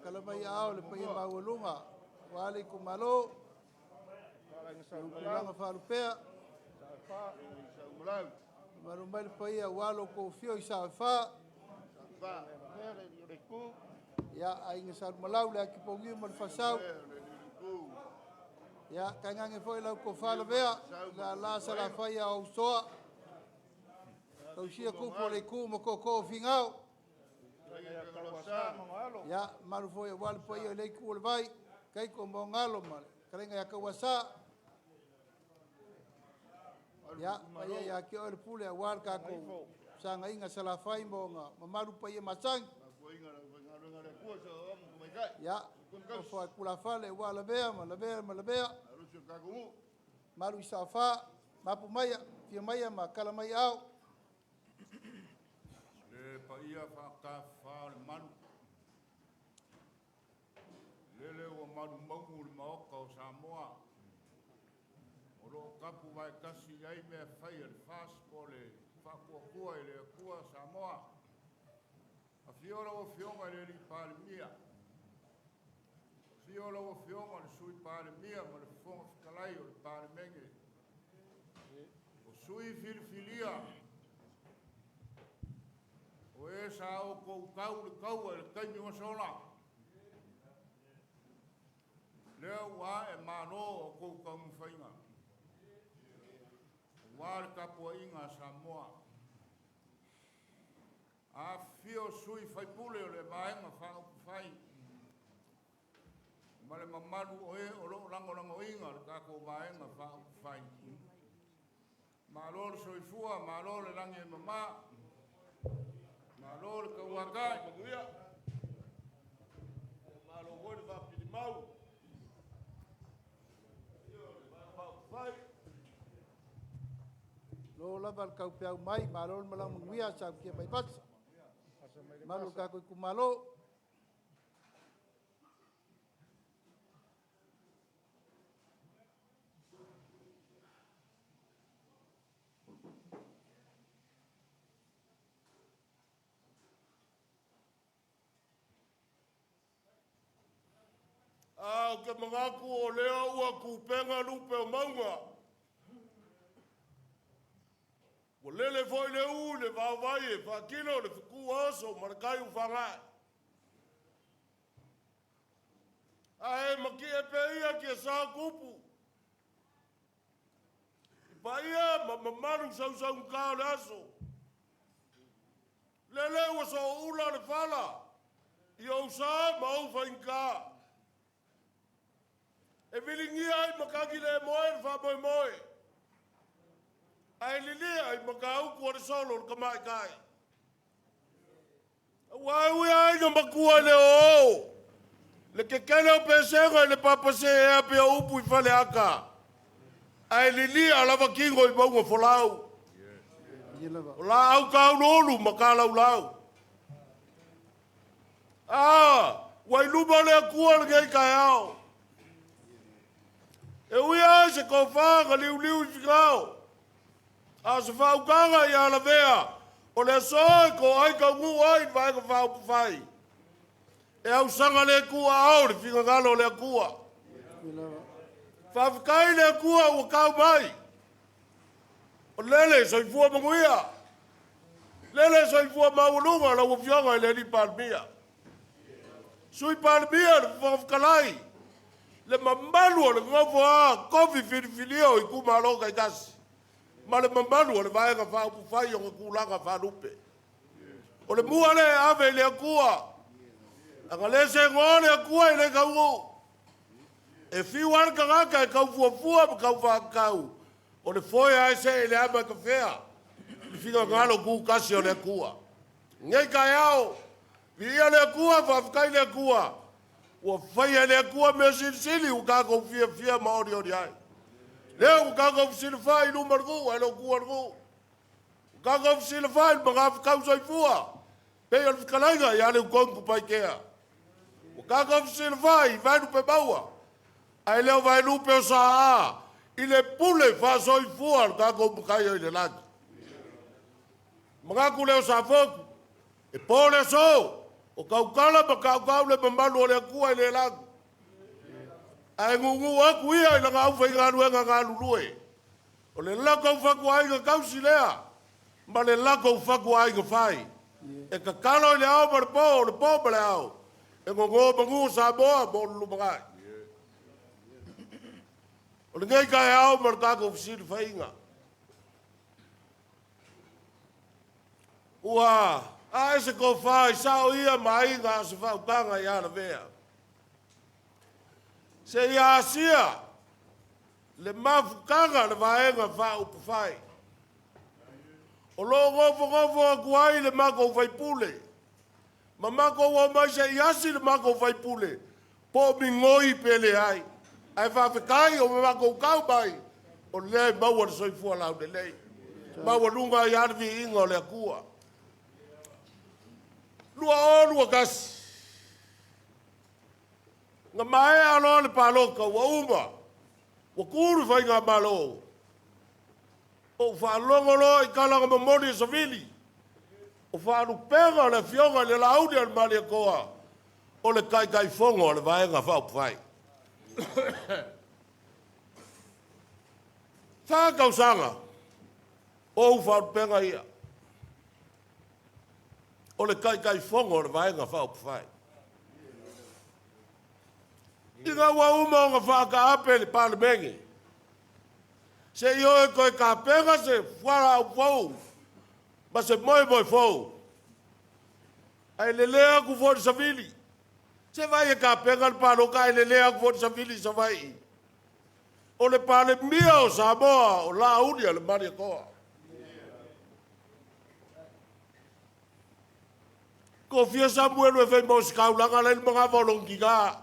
kalamai ao le pai maulunga wale Itumalo kulanga farupea marumai le pai walo ko fio isa fa ya ainga sa malau le ki pongi mo fasau ya kangange foi la ko fa Lavea la sala fai au soa tau sia ku po le ku mo ko fingau ya malu foi wal pai le ku le vai kai ko mo ngalo mal karenga ya kawasa ya pai ya ki o pule wal ka ko sanga inga sala fai mo nga malu pai masang ya foi kula fale wa Lavea Lavea malu safa mapu maya fi maya makala mai au le paia fa ka fa le manu lele o manu mangu le maoka o Samoa o lo kapu vai kasi ai me fai le fas pole fa kua le kua Samoa a fiora o fionga le li palmia fiora o fionga le sui palmia ma le fonga fikalai o le palmenge o sui filfilia o e sa o kau le kau e le kaimi o sola leo wa e mano o kau mwhainga wa le kapua inga Samoa a fio sui Faipule o le maenga whai ma le mamalu o e o lo lango inga le kako maenga whai ma lo le soifua ma lo le langi e mama malo le kawakai maguia malo wole va pilimau lo lava kau peau mai malo malang mangwia sa kia mai pat malu ka ko kumalo o ke mangaku o lea ua kupenga lupe o maunga. O lele foi le u, le vavai e whakino, le whiku oso, marakai u whangai. Ae maki e pe ia ki e sā kupu. Pa ia mamaru sau nkao le aso. Lele ua so ula le whala. I au sā ma au whainkaa. E vilingia ai makaki le moe fa moe. Ai lilia ai makau ko le solo ka mai kai. Wa wi ai no makua le o. Le ke kele pesego le papa se e pe o pu fale aka. Ai lilia la vakingo I bongo folau. La au ka lolu makala ulau. Wa luba le ku le kai au. E ui ai se ko whanga liu I whikao. A se whaukanga I a Lavea. O le soe ko ai ka ngu ai vai ka whaupu whai. E au sanga le kua au le whika ngalo le kua. Whawhikai le kua ua kau mai. O lele soifua manguia. Lele soifua maulunga la ua whionga I le li palmia. Sui palmia le whawhikalai. Le mamalu o le ngofo a kofi filifilio I kumalo kai kasi. Ma le mamalu o le vaenga whaupu whai o kulanga whalupe. O le mua le ave le kua. Anga le se ngone a kua I le kaungu. E whiwar ka ngaka e kau fuafua ma kau whakau. O le foia ai se le ama ka whea. Le whiga ngalo ku kasi o le kua. Ngai kai au. Via le kua whawhikai le kua. Ua whaia lea kua mea silisili u kako fia maori ori ai. Lea u kako silifai nu margu, ai lo kua margu. U kako silifai mga whikau soifua. Pei al whikalainga I ale u kongu pai kea. U kako silifai vainu pe maua. Ai leo vainu pe o saa. I le pule wha soifua u kako mkai o I le lagi. Mga ku leo sa foku. E pole so. O kaukala pa kaukau le mamalu o le akua i le lagu. Ai ngungu aku ia i langa au whai ngā ruenga ngā lulue. O le lako au whaku ai ngā kausi lea. Ma le lako au whaku ai ngā whai. E ka kalo i le au ma le pō ma le au. E ngō mangu sa moa mo lulu mangai. O le ngai kai au ma le kako fisiri whainga. Ua, a ese ko whai sao ia mai ngā se whaukanga i ana vea. Se ia asia, le mafukanga le vaenga wha upu whai. O lo ngofo aku ai le mako Faipule. Ma mako wa mai se iasi le mako Faipule. Po mi ngoi pele ai. Ai whawhekai o me mako kau mai. O le maua le soifua lau de lei. Maua lunga i arvi inga o le akua. Lua kasi. Nga mae alo le paloka wa uma. Wa kuru whai ngā malo. O whalongolo i kalanga mamoni sa vili. O whalupenga le fionga le laudi al mali koa. O le Gagaifomauga le vaenga whaupai. Whakausanga. O whalupenga ia. O le Gagaifomauga le vaenga whaupai. Inga wa uma o ngā whaka ape le pālemengi. Se io e koe ka penga se whara au fau. Ma se moi fau. Ai le lea ku fōri sa vili. Se vai e ka penga le pāloka e le lea ku fōri sa vili sa vai. O le pāle mia o Samoa o la unia le mari koa. Ko fia Samuelu e whai mausi kaulanga le mga volongi ngā.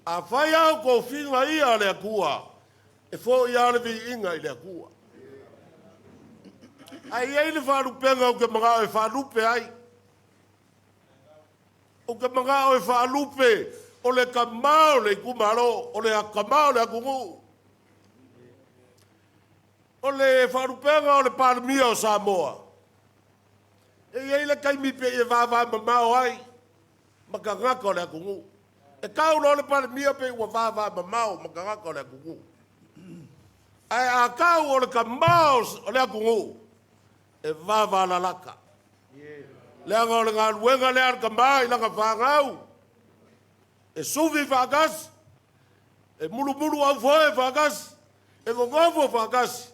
A whai au ko whinga ia le akua. E fo i ale vi inga i le akua. Ai ei le whalupenga o ke mga o e whalupe ai. O ke mga o e whalupe o le kamao le kumaro, o le kamao le akungu. O le whalupenga o le paramia o Samoa. E ei le kaimipe e vava mamao ai. Makangaka o le akungu. E kau lo le paramia pe ua vava mamao makangaka o le akungu. Ai a kau o le kamao o le akungu. E vava la laka. Lea ngā o le ngā luenga lea le kamao i langa whangau. E suvi whakas. E mulu au foe whakas. E ngongofo whakas.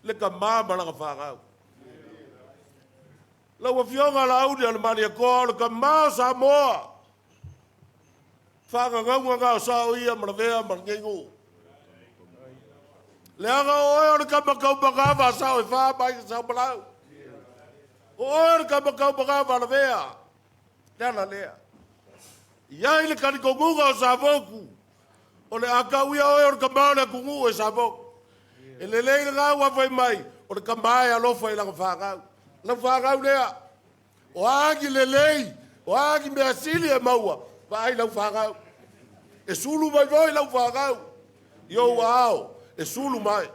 Le kamao ma langa whangau. Lau a fionga la audi ale mani a koa o le kamao Samoa. Whangangaunga ngā o sao ia ma Lavea ma ngengu. Leanga oe o le kamakau makawa sao e wha mai ka sao malau. Oe o le kamakau makawa Lavea. Leana lea. Iai le kanikongunga o Savoku. O le akauia oe o le kamau le kungu e Savoku. E le leile ngā wawai mai. O le kamai alofa i langa whangau. Langa whangau lea. O agi le lei. O agi mea sili e maua. Vai lau whangau. E sulu mai voi lau whangau. Yo ao. E sulu mai.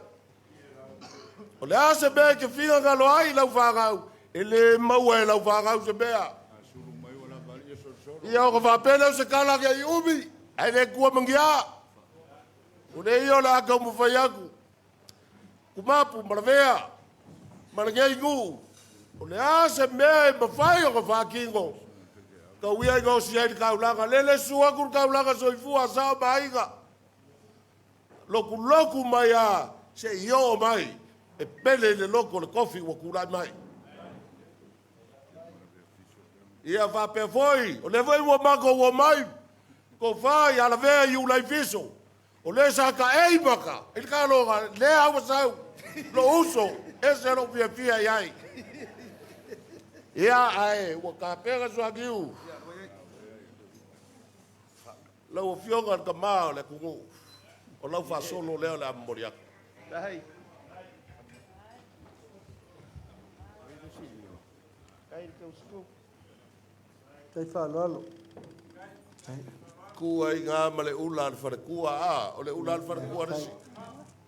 O le ase mea ke whiga ngalo ai lau whangau. E le maua e lau whangau se mea. Ia o ka whapena o se kalake i umi. Ai le kua mangia. O le i o le akau mawhai aku. Kumapu maravea. Marangei ngu. O le ase mea e mawhai o ka whakingo. Ka uia ingo si ai kaulanga. Lele suakur kaulanga soifua sao maiga. Loku mai a se io mai. E pele le loko le kofi wa kulai mai. Ia fa pe foi. O le voi wa mako wa mai. Ko fai ala vea i ulai fiso. O le sa ka ei maka. Il ka longa le awa sau. Lo uso. Ese lo fia iai. Ia ai. Wa ka pega sua kiu. Lau fionga ka maa le kungu. O lau fa solo leo le amoriaka. Tahai. Kai ke usku. Kai fa lalo. Kua i ngā ma le ula le whare kua a. O le ula le whare kua resi.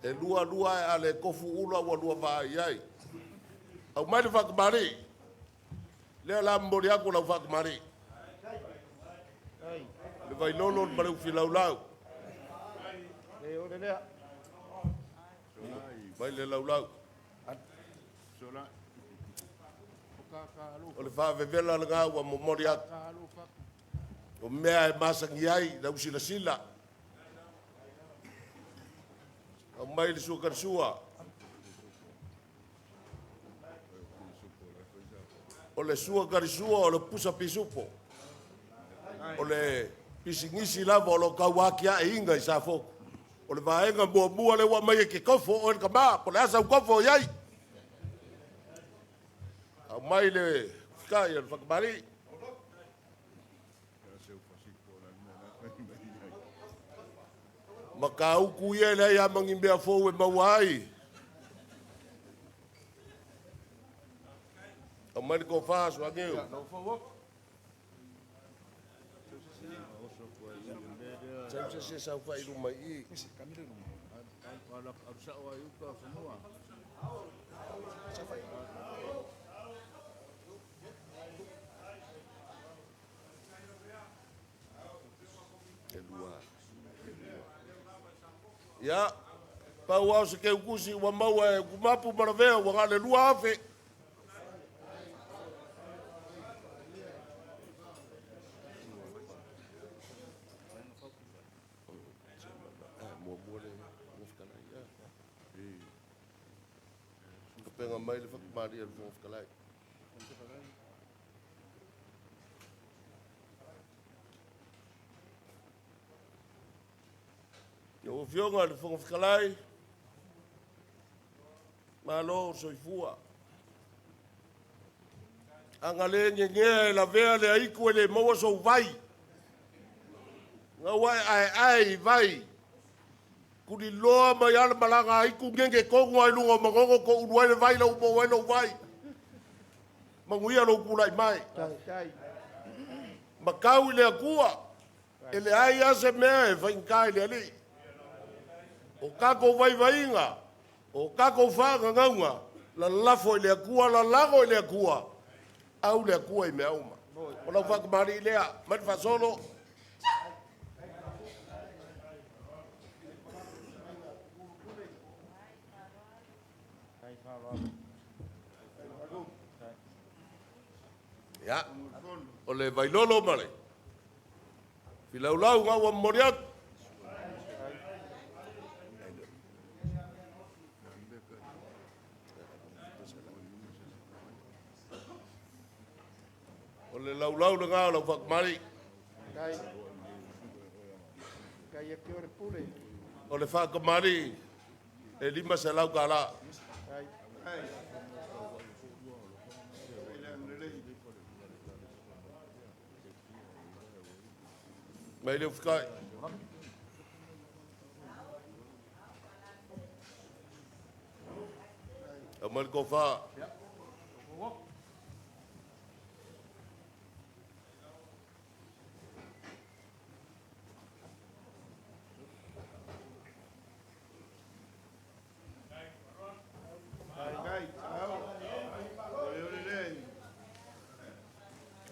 E lua e a le kofu ula wa lua vaa iai. Au mai le whakamari. Le la moria ko la fa mari. Le vai lolo mare fi laulau. Le o le. Vai le laulau. O le fa vevela nga wa moria. O mea e masangi ai na usila sila. O mai le sua karsua. O le sua karisua o le pusa pisupo. O le pisingisi lava o lo kawakia e inga i sa foko. O le vaenga mua le wa mai ke kofo o le kama. O le asa kofo iai. A mai le fikai le whakamari. Ma ka uku ia le ia mangi mea fōu e mauai. A mai ko whāsu a ngeu. Sa se sa whai rumai i. Ya, pau au se ke ukusi wa mau e kumapu maravea wa ngale lua afe. Kapenga mai le whakamari al whakalai. O fionga le whakakalai, malo soifua. Anga le nge la vea le aiku le maua so vai. Nga wai ai vai. Kuri loa mai ala malanga aiku ngenge kongo ai lunga mangongo ko uruai le vai la upo wai lo vai. Manguia lo kulai mai. Makau le akua. Ele ai ase mea e whainkai le ali. O kako vai-vainga, o kako whanga ngaunga, la lafo i lea kua, la lago i lea kua, au lea kua i mea uma. O lau whakamari i lea, mati whasolo. Ya, o le vailolo mare. Filaulau ngau wa moriat. O le laulau le ngā lau whakamari. O le whakamari e lima se lau ka la. Mai leo whikai. A mai ko wha.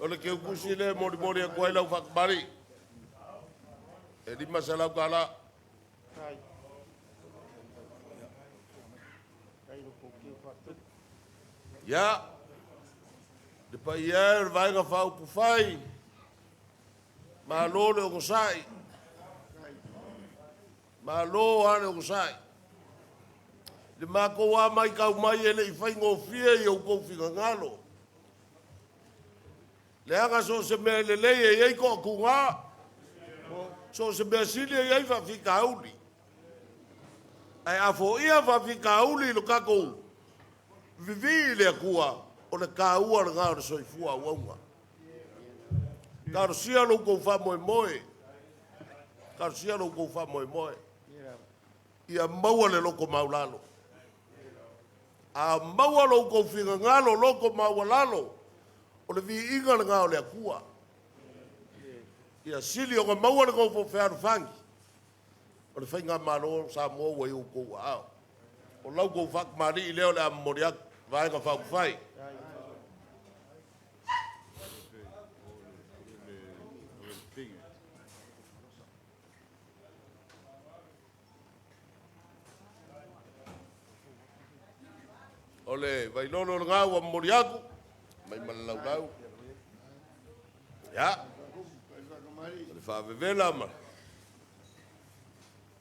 O le keu kusi le mori a kuai lau whakamari. E lima se lau ka la. Ya. De pa ier vainga whau pufai. Ma lo le o kusai. Ma lo ane o kusai. Le mako wa mai kau mai ele i whaingo fie i au kou whiga ngalo. Le anga so se mea le lei e ei ko kunga. So se mea sili e ei whawhika auli. Ai afo ia whawhika auli lo kako vivi le kua o le kaua le ngā soifua waunga. Karo sia lo kou wha moe moe. Karo sia lo kou wha moe moe. Ia maua le loko maulalo. A maua lo kou whiga ngalo loko maulalo. O le vi inga le ngā o le akua. Ia sili o ka maua le kou po whearu whangi. O le whainga maro sa mua wa iu kou au. O lau kou whakamari i leo le a moriak vaenga whaku whai. Ole, vai nono ngau a moriaku, mai malalau. Ya. Ole whawewela ma.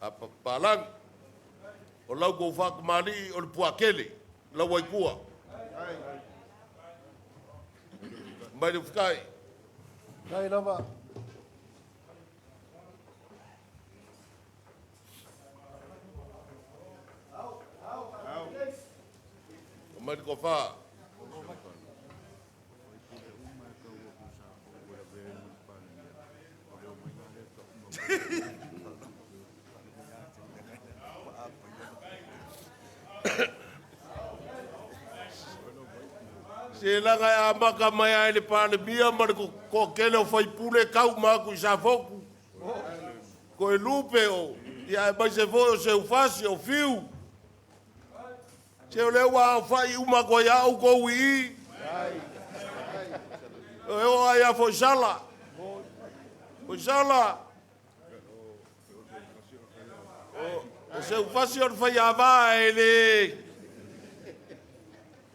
A papalang. O lau kou whakamari o le puakele. Lau waikua. Mai le whikai. Kai lava. Mai le kofa. Se langa e amaka mai ai le pale mia ma ko kele o faipule kau ma ku sa foku. Ko e lupe o ia mai se vo o se ufasi o fiu. Se o lewa fai uma ko ia o ko wi. O ai a fo sala. O sala. O se ufasi o fai ava ele.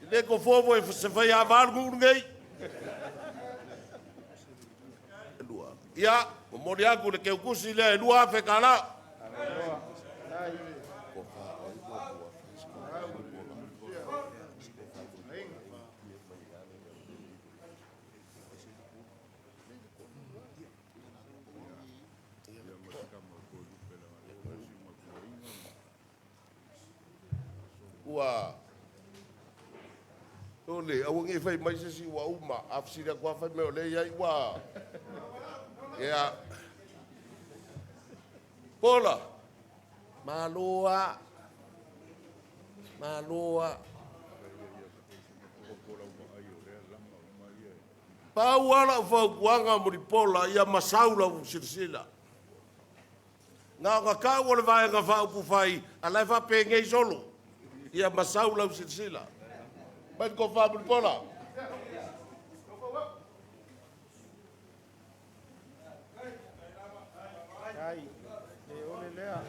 Le ko fovo e se fai ava ngu ngai. Ia, o mori aku le ke ukusi le lua fe kala. Ua ole au ngi fai mai se si wa uma afsira kwa fai me ole ia wa ia pola maloa pau ala fa kuanga mo di pola ia masaula u sirsila nga ka ole vai nga fa pu fai ala fa penge solo ia masaula u sirsila mas ko fa mo pola Kai. E ole lea.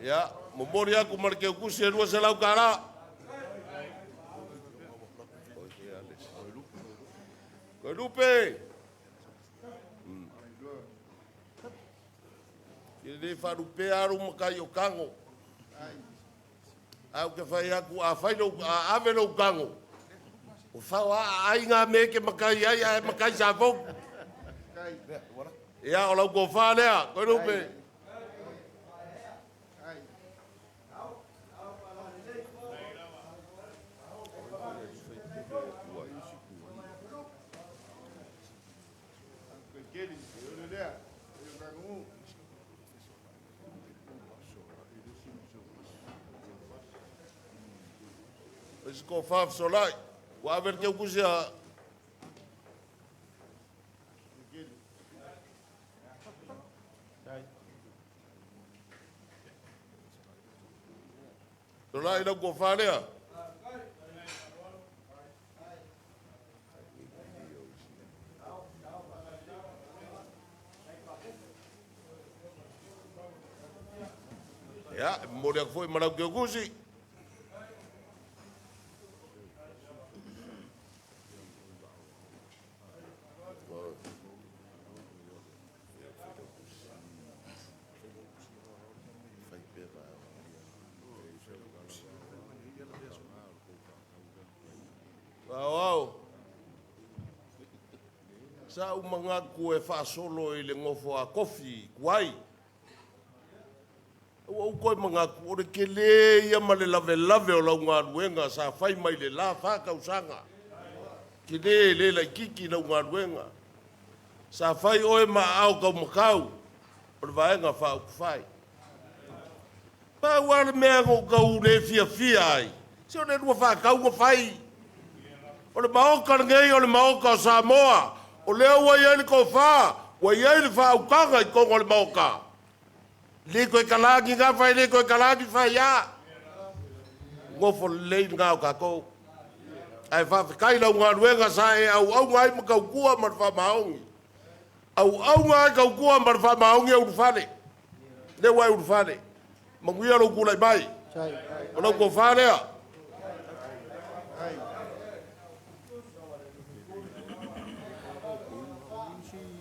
Ya, memori aku marke kusi dua selau kara. Kau lupe. Ele fa lupe aru makai o kango. Au ke fai aku a fai no a ave no kango. O fa ai nga me ke makai ai makai sa fo. Ya, o lau ko fa lea, kau lupe. Ko faf solai wa ver ke kusia solai no ko falea ya mo le foi mara ke kusi sa u manga ku e fa solo i le ngofo a kofi kuai o ko manga ku o ke le ia ma le lave o la nga ruenga sa fai mai le la fa ka usanga ki le la kiki na nga ruenga sa fai o ma au ka mkau o va nga fa ku fai pa wa me go ka u le fia ai se o le ru fa ka u fai o le maoka ngei o le maoka Samoa o leo wa yele ko fa wa yele fa ukanga I kongo le maoka Le koe kalagi ngā whai, le koe kalagi whai ia. Ngofo lei ngā o kako. Ai whawhikai lau ngā ruenga sa e au ngai ma kau kua ma wha maongi. Au ngai kau kua ma wha maongi au rufane. Ne wai rufane. Manguia lau kulai mai. O lau ko whanea.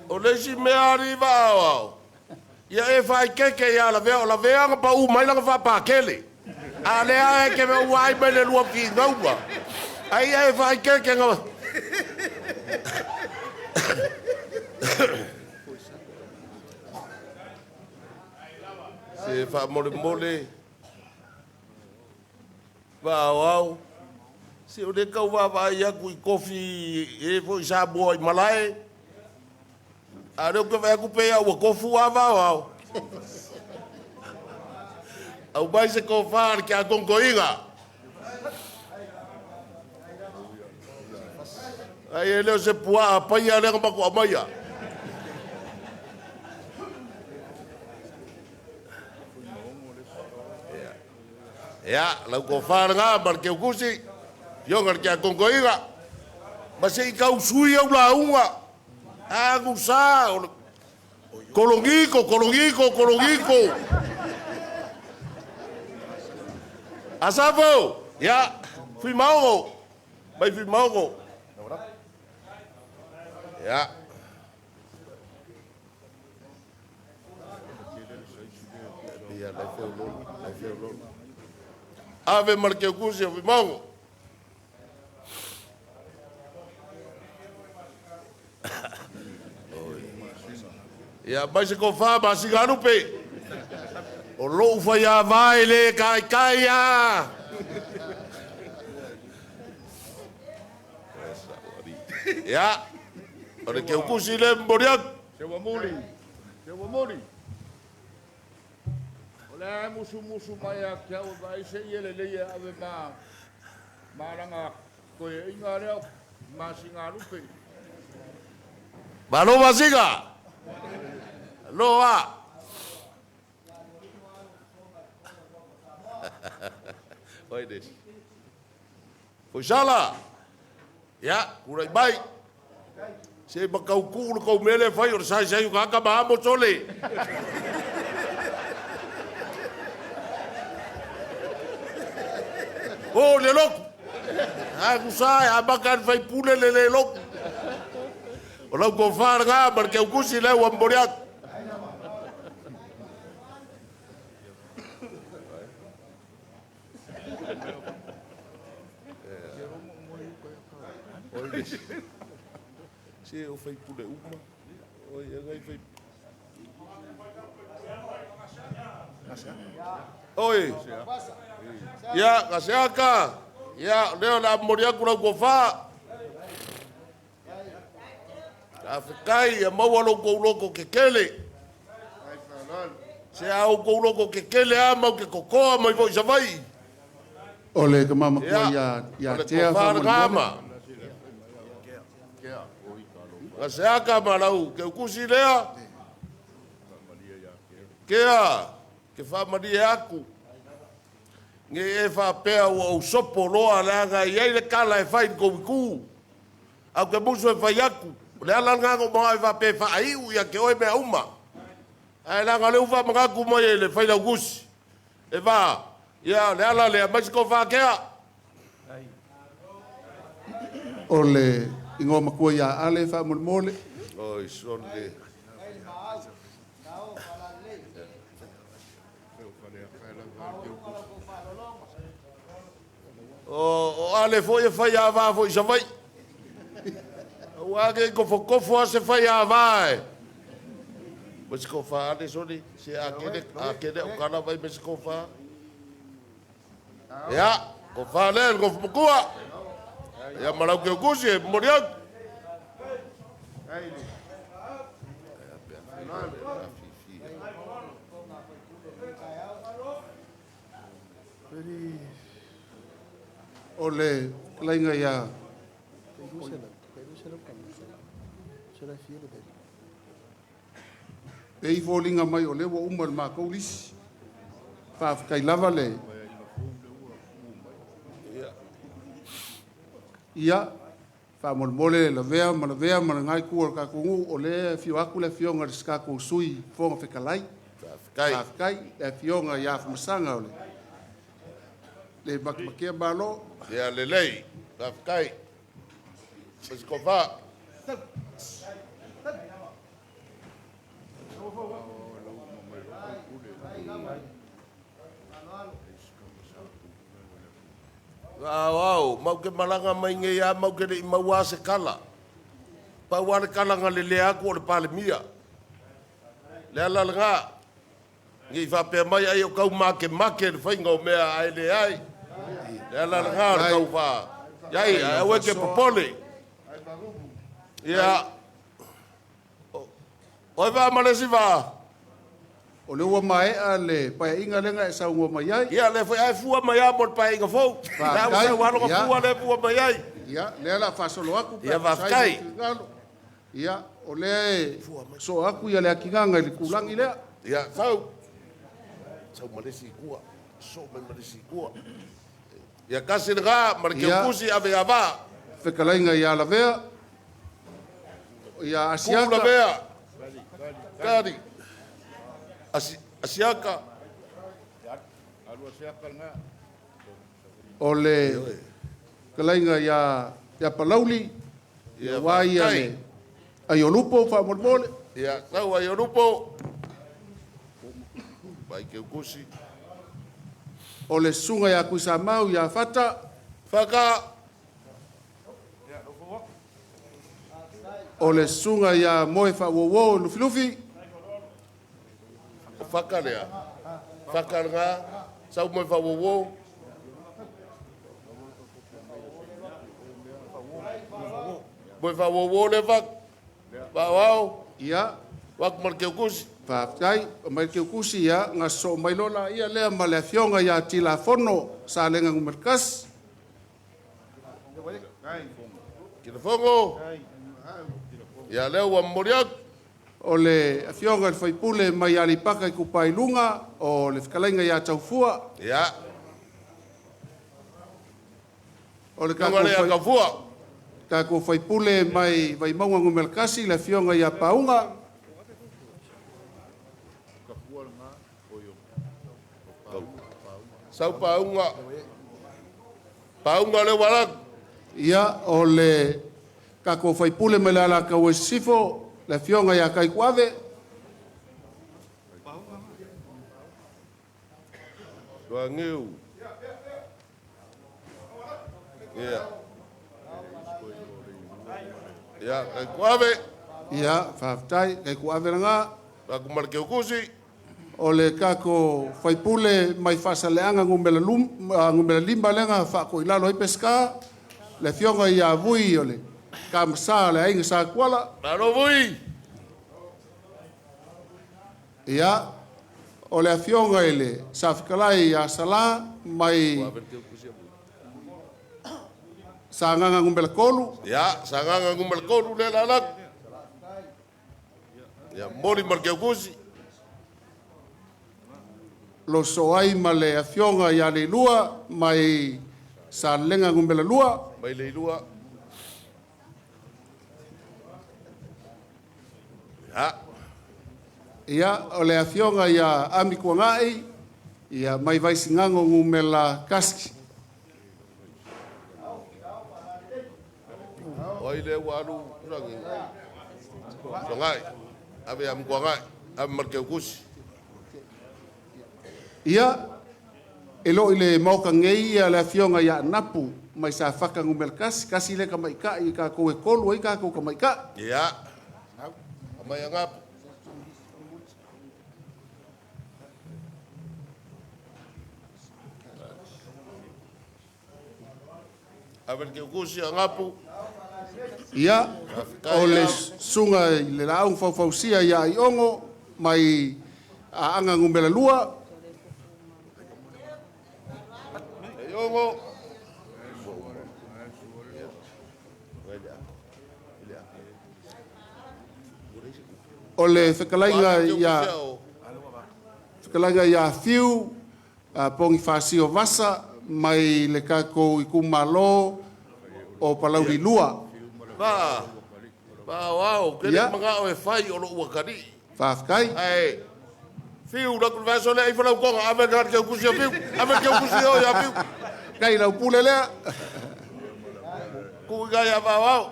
O leisi mea riva au. Ia e whai keke ia Lavea nga pa u mai langa wha pākele. A lea e ke me uai mai le lua ki ngaua. Ai e whai keke nga. Se wha mole. Au. Se o de kau vai aku I kofi e fo isa boi malai. A reo ke vai aku pe au kofu au. Au bai se ko far ke a kongoinga. Ai ele se pua pa ia le ngapa ko maia. Ya, lau ko far nga mar ke kusi. Yongar ke a kongoinga. Ma se I kau sui au la unga. Aku sa kolongiko. Asafo, ya, fui maungo. Mai fui maungo. Ya. Ya, lai feu lo. Ave marke kusi fui maungo. Ya, mai se ko fa ba Asiga rupe. O lo fa ya vai le kai ya. Ya. Ora ke kusi le mboriak. Se wa moli. Ola musu mai a kia o vai se ele le ave maranga ko inga leo ma singa rupe. Malo Asiga. Loa. Oi des. Fusala. Ya, kurai bai. Se bakau ku ko mele fai or sai ka ba mo chole. Oh, le lok. Aku sai abakan Faipule le lok. Olau ko far nga mar ke kusi le wa mboriak. Se o Faipule uma. Oi, Gagaifomauga. Oi. Ya, kasiaka. Ya, leo na mboriak ko fa. Afrikai ya mawalo ko loko kekele. Se au ko loko kekele ama ke kokoa mai vo savai. Ole ke mama ko ya te fa ngama. Kasiaka malau ke kusi lea. Ke fa maria aku. Nge e fa pea o sopo loa langa ia le kala e fai ko ku. Au ke muso e fai aku. Le ala ngango mo ai va pe fa ai u ya ke oi me uma. Ai la ngale u va mga ku mo le fai la gus. E va ya le ala le mas ko fa ke. Ole ingo makua ya ale fa mole. Oi sonde. O ale foi fai ava foi já vai. O age ko se fai ava. Mas ko fa ale soni se akede o kana vai mas ko fa. Ya, ko fa le ko fukua. Ya malau ke kusi moriak. Ole lainga ya e i fōlinga mai o lewa uma le mākou lisi. Whaafikai lava le. Ia, whaamole lavea ma le ngai kua ka kungu o le fio aku le fionga le skaku sui fonga whikalai. Whaafikai, le fionga ia whamasanga o le. Le makia malo. Ia le lei, whaafikai. Mas ko wha. Wow, mau ke malanga mai nge ia mau ke i maua se kala. Pa wale kala nga le lea ko le pale mia. Le ala nga. Ngi fa pe mai ai o kau make le whainga o mea ai le ai. Le ala nga o kau wha. Iai, ai we ke popole. Ia. Oi va malesi va. O le ua mai a le pai inga lenga e sa ua mai ai. Ia le foi ai fua mai a mol pai inga fou. La o se walo ka fua le fua mai ai. Ia, le ala fa solo aku. Ia va kai. Ia, o le so aku ia le akinganga le kulangi lea. Ia, sau. Sau malesi kua. So malesi kua. Ia kasi nga marke kusi ave ava. Whekalainga ia lavea. Ia asiaka. Lavea. Kari. Asiaka. O le kalainga ia palauli. Ia wai ane. Ai o lupo wha molmole. Ia tau ai o lupo. Vai ke kusi. O le sunga ia kuisa mau ia fata. Whaka. O le sunga ia moe wha wowo lufi lufi. Whaka lea. Whaka nga. Sau moe wha wowo. Moe wha wowo le wak. Wawau. Ia. Wak marke kusi. Whaafikai, o mai ke ukusi ia, ngā so mai lola ia lea ma lea fionga ia tila fono sa lenga ngumerkas. Kina fongo. Ia leo wa moriak. O le fionga le Faipule mai alipaka i kupai lunga, o le whikalainga ia taufua. Ia. O le Lunga lea ka fua. kako Faipule mai vai maunga ngumerkasi le fionga ia paunga. Sau paunga. Paunga le walak. Ia o le kako Faipule mai le ala kawe sifo le fionga ia kai kuave. Tua ngiu. Ia. Ia, kai kuave. Ia, whaafitai, kai kuave nga. Aku marke ukusi. O le kako Faipule mai fasaleanga ngumela limba lenga whako ilalo i peska. Le fionga ia vui o le kamsa le ainga sa kuala. Naro vui. Ia, o le fionga ile sa whikalai ia sala mai sa nganga ngumela kolu. Ia, sanganga ngumel koru le lalak. Ia, mori marke ukusi. Lo so ai ma le fionga ia le lua mai sa lenga ngumela lua. Mai le ilua. Ia. Ia, o le fionga ia ami kuangai. Ia mai vai singango ngumela kaski. Oi le waru rangi. Songai. Ave am kuangai. Am marke ukusi. Ia, e lo ile mauka ngei ia le fionga ia napu mai sa whaka ngumel kasi le ka maika i ka koe kolu i ka koe ka maika. Ia. Amai angap. Avel ke ukusi angapu. Ia, o le sunga i le laung faufausia ia i ongo mai a anga ngumela lua. Yongo. o le whekalainga ia fiu, pongi whasio vasa, mai le kako Itumalo o Palauri Lua. Wow, kele mga o e whai o lo uakari. Whawhkai. Ai, fiu na kul vaso le ai whanau konga, ame kar kia kusi o fiu, ame kia kusi o ia fiu. Kai rau pule lea. Kui gai a wawau.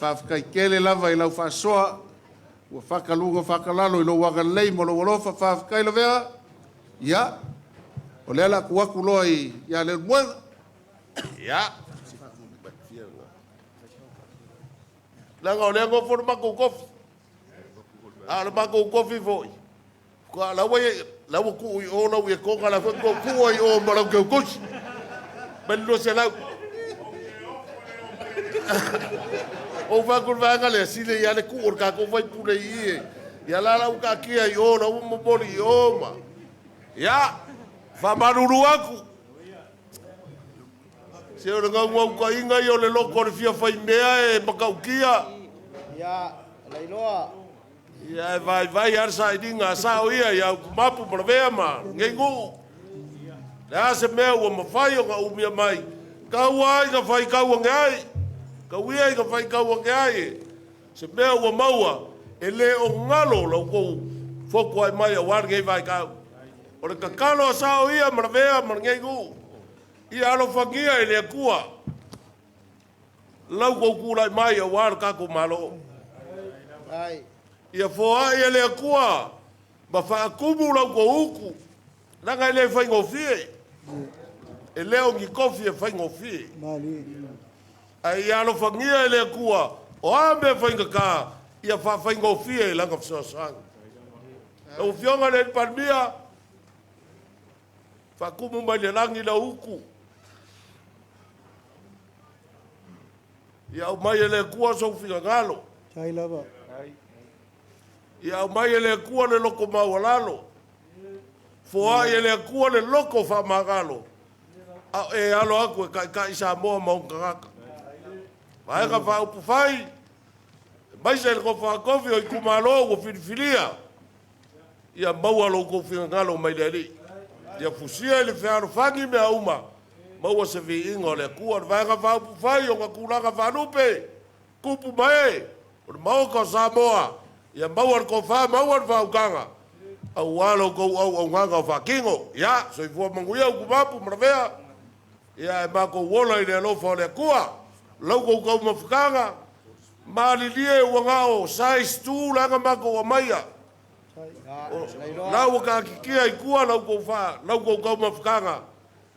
Whawhkai kele lava i lau whasoa, ua whakalunga whakalalo i lo waka lei mo lo walofa whawhkai lavea. Ia, o lea la kuaku loa i ia le muenga. Ia. Langa o lea ngofo na mako kofi. A le mako kofi foi. Kua lawa ku i o lau i konga la whenko kua i o marau keu kusi. Mendo se lau. O whakul whanga lea sile i ale kuor kako vai pune i e. Ia la lau ka kia i o lau mopori i o ma. Ia, whamaruru aku. Se o ngau ngau ka inga i o le loko le fia whai mea e makaukia. Ia, leiloa. Ia e vai arsa i dinga sao ia ia kumapu maravea ma ngengu. Le ase mea ua mawhai o nga umia mai. Kau ai ka whai kau angai. Kau ia i ka whai kau angai. Se mea ua maua e le o ngalo lau kou foku ai mai a wargei vai kau. O le kakalo a sao ia maravea ma ngengu. Ia alo whangia e lea kua. Lau kou kulai mai a war kako malo. Ai. Ia foa ia lea kua. Ma whaakumu lau kou uku. Nanga e le whaingofie. E leo ngi kofi e whaingofie. Mali. Ai ia alo whangia e lea kua. O ame whaingaka. Ia whaingofie e langa whasasang. E o fionga le parmia. Whaakumu mai le langi la uku. Ia o mai e le kua sau whiga ngalo. Chai lava. Ia o mai e le kua le loko maualalo. Foa e le kua le loko whamagalo. E alo aku e ka isa moa maungangaka. Mai ka whaupu whai. Mai se le ko whakofi o Itumalo o whiriwhiria. Ia maualo ko whiga ngalo mai le ri. Ia fusia e le whiaro whangi mea uma. Maua se vi ingo le kua vai ka whaupu whai o kulanga whanupe. Kupu mai. O mau ka Samoa. Ia maua ko wha maua whaukanga. Au walo ko au nganga o whakingo. Ia, so i fua manguia o kumapu maravea. Ia e mako wola i le alofa o le kua. Lau kou mawhakanga. Maalilie ua ngao. Sais tu langa mako o maia. Lau ka kikia i kua lau kou wha. Lau kou mawhakanga.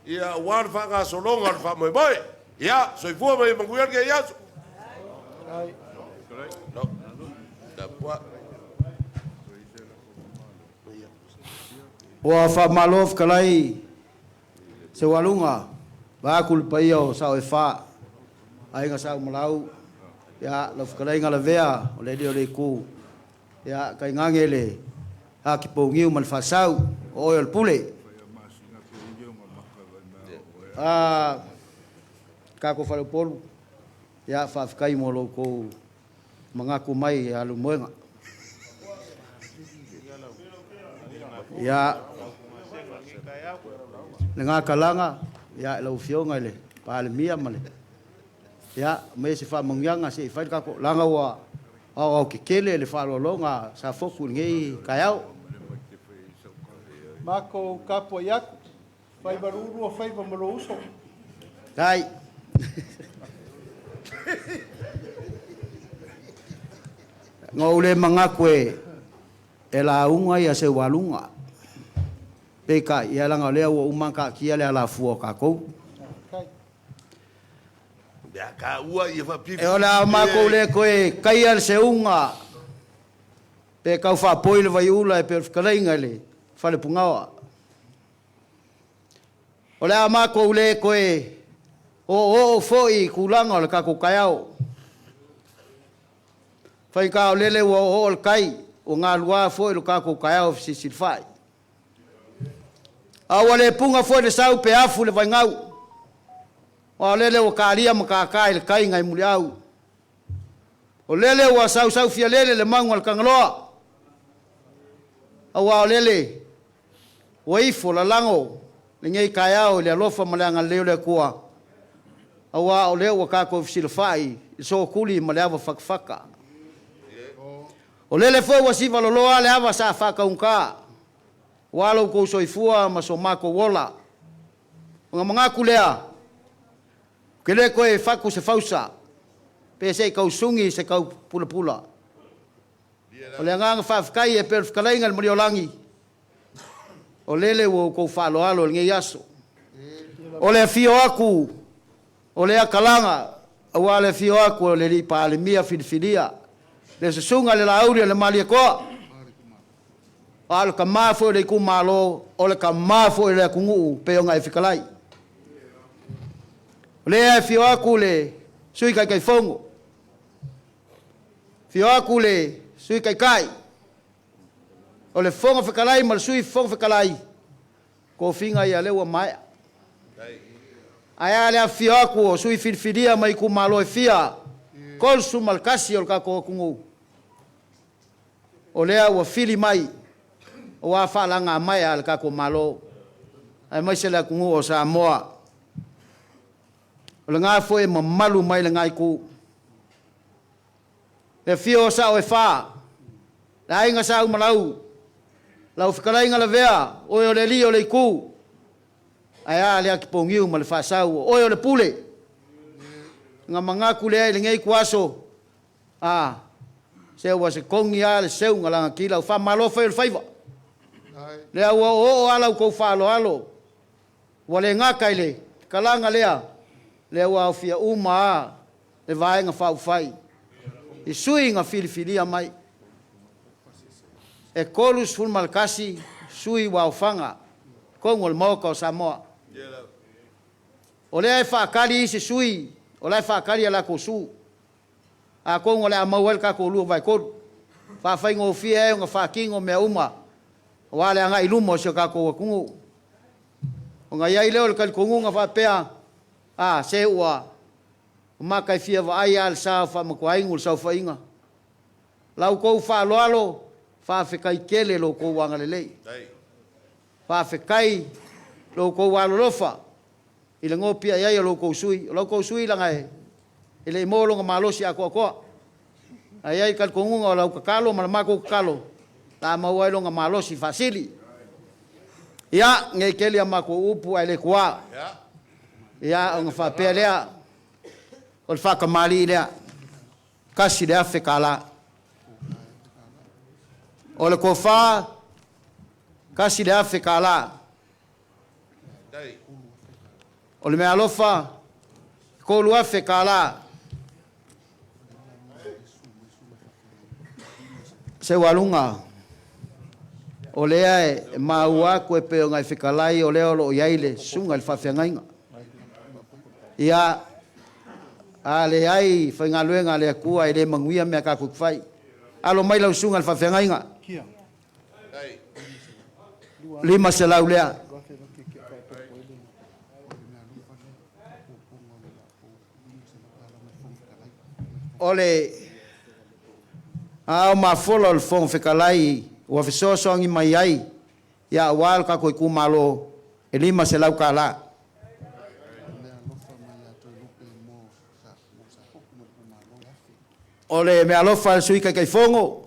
Ia wār whanga solonga ar wha moe moe. Ia, so i fua mai manguia ke iaso. No. Ua whamalof kalai se walunga. Vākul pai o sao e wha. Ainga sao malau. Ia, lof kalai ngala vea o le dio le ku. Ia, kai ngangele. Haki pongiu man whasau. O oil pule. Kako whalupolu. Ia, whawhikai mo lo kou mangaku mai alu moenga. Ia, le ngā kalanga, ia lau fionga le, pāle mia male. Ia, me se whamungianga se i whai kako langa ua au kekele le whalolonga sa foku ngei kaiau. Mako kapo yaku. Whai baruru o whai pamalo uso. Kai. Ngau le mangaku e la unga ia se walunga. Peka ia langa lea ua umanga kia lea la fua kako. Ia ka ua ia whapipi. E ola mako le koe kai al se unga. Pe kau whapoile vai ula e pe whikalainga le. Whale pungawa. Ola mako le koe o foi kulanga o le kako kaiao. Whai kao lele ua o le kai. O ngā lua foi lo kako kaiao fisilfai. Awa le punga foi le sau pe afu le vai ngau. O lele o kāria ma kākai le kai ngai muli au. O lele ua sau fia lele le mangu al kangaloa. Awa o lele. Ua ifo la lango. Le ngei kaiao le alofa maleanga leo le kua. Awa o leo ua kako fisilafai. So kuli maleava fakfaka. O lele fo ua siva loloa le ava sa faka unka. Walo ko soifua masomako wola. Nga mga kulea. Kele koe faku se fausa. Pe se kau sungi se kau pula. O le nganga whawhikai e pe whikalainga le mariolangi. O lele wo kou whaaloalo le ngai aso. O le fio aku. O le akalanga. Awa le fio aku o le li paale mia fidifidia. Le susunga le lauria le malia koa. O le ka mafo le ku malo. O le ka mafo le kungu pe o ngai whikalai. O le e fio aku le sui kai fongo. Fio aku le sui kai. O le fongo whikalai ma le sui fongo whikalai. Ko finga ia lewa mai. Aya le fio aku o sui fidifidia mai ku malo e fia. Kol su malkasi o le kako kungu. O lea ua fili mai. O wa whalanga mai a le kako malo. Ai mai se le kungu o Samoa. O le ngā foe mamalu mai le ngai ku. Le fio sa o e wha. Le ainga sa u malau. Lau whikarainga Lavea. Oe o le li o le ku. Ai a le aki pongiu ma le wha sau. Oe o le pule. Nga mangaku le ai le ngei kuaso. Se ua se kongi a le seu ngalanga ki lau wha malofa e le whaiva. Le au o alau kou wha alo. Wa le ngaka ile. Kalanga lea. Le ua au fia uma a. Le vaenga whau whai. I sui nga filifilia mai. E kolus ful malkasi. Sui wa ufanga. Kongo le moka o Samoa. O le ai whaakari i se sui. O le ai whaakari ala ko su. A kongo le amau el kako lua vai koru. Whawhai ngō fia e nga whaakingo mea uma. O wale anga iluma o sio kako wakungu. O nga iai leo le kalikongu nga whapea. Se ua. O makai fia wa ai al saa whamakuaingu le sau whainga. Lau kou whaaloalo. Whawhekai kele lo kou wanga lelei. Whawhekai lo kou walolofa. Ila ngō pia iai lo kou sui. Lo kou sui langa e. Ele i mōlonga malosi a koa. Ai ai kalikongunga o lau kakalo, malamako kakalo. Tā maua ilonga malosi fasili. Ia, ngei keli a mako upu ai le kua. Ia, o nga whapea lea. O le whakamali lea. Kasi lea whekala. O le kofa. Kasi lea whekala. O le mea alofa. Kolua whekala. Se walunga. O lea e maua koe peo ngai whikalai o lea o iaile sunga le whawhiangainga. Ia a le ai whaingaluenga le kua e le manguia mea kako kwhai. Alo mai lau sunga le whawhiangainga. Lima se lau lea. Ole au mafolo le fong fekalai wa fisoso ngi mai ai ya wal ka ko ku malo e lima se lau kala ole me alofa sui ka kai fongo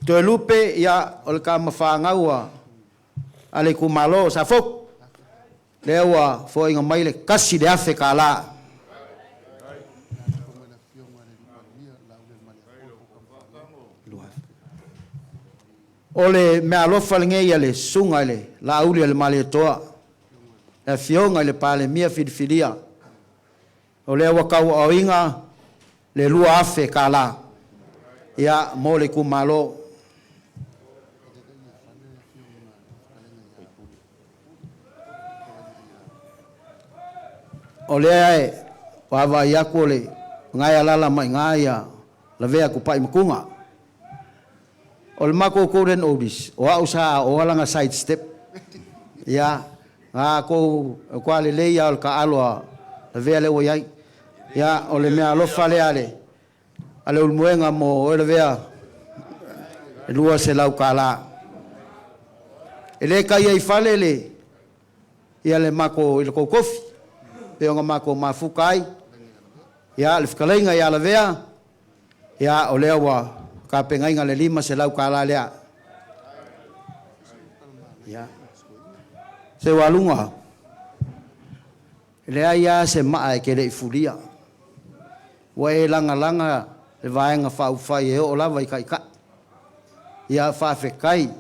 to lupe ya ol ka mafanga wa ale ku malo sa fok lewa fo inga mai le kasi de afe kala ole me alofa ngei ale sunga le la uli le male toa e fionga le pale mia fidifidia ole wa kau oinga le lua afe kala ya mole ku malo ole ai wa va ya kole ngai ala mai ngai ya Lavea ku pai makunga ol mako koren obis o ausa o langa side step ya ko kwale le ya ka alo Lavea le oyai ya ole me alo fale ale ale ulmuenga mo Lavea e lua se lau kala e le kai ai fale le ia le mako i le kokofi pe onga mako mafukai ia le fkalainga ia Lavea ia o lea wa ka pengainga le 5 se lau kala lea ia se walunga le ia se maa ke le fulia wa e langa le vaenga fa ufai e o lava i kai ka ia fa fekai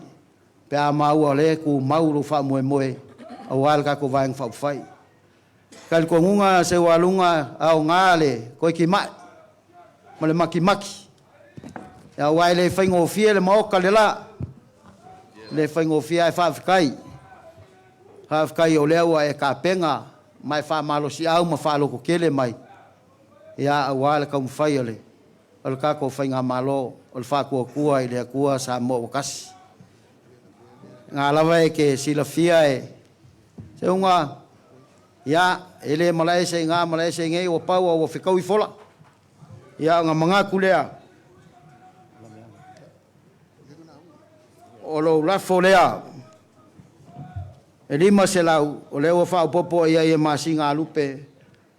pe a mau le ku mauru fa moe awal ka ko vaenga fa ufai kal ko ngunga se walunga au ngale ko ki mai male maki ya wai le faingo fie le mo ka le la le faingo fie fa fekai ha fekai o le wa e ka penga mai fa malo si au ma fa lo ko kele mai ia awal ka mfai ole o ka ko fainga malo o fa ko kua ile kua sa mo kas ngala ke sila fia e se unga ia ele Malaysia nga Malaysia ngai o pau o fikau i fola ia nga manga kulea o lo la folea elima se lau o le o fa popo ia e masinga lupe